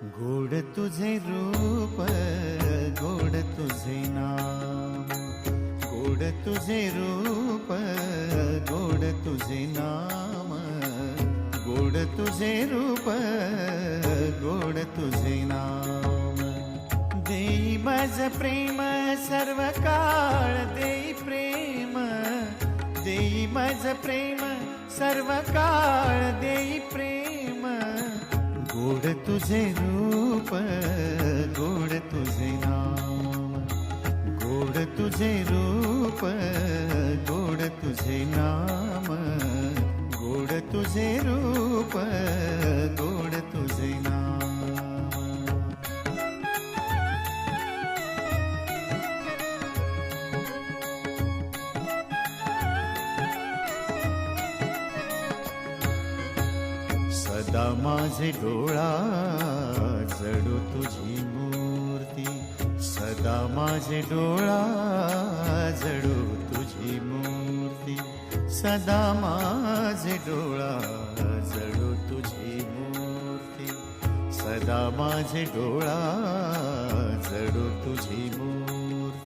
गोड तुझे रूप, गोड तुझे नाम, गोड तुझे रूप, गोड तुझे नाम, गोड तुझे रूप, गोड तुझे नाम. देई माझ प्रेम सर्व काळ, देई प्रेम, देई माझ प्रेम सर्व काळ, देई प्रेम. गोड तुझे रूप, गोड तुझे नाम, गोड तुझे रूप, गोड तुझे नाम, गोड तुझे रूप, गोड तुझे नाम. सदा माझे डोळा जडो तुझी मूर्ती, सदा माझे डोळा जडो तुझी मूर्ती, सदा माझे डोळा जडो तुझी मूर्ती, सदा माझे डोळा जडो तुझी मूर्ती.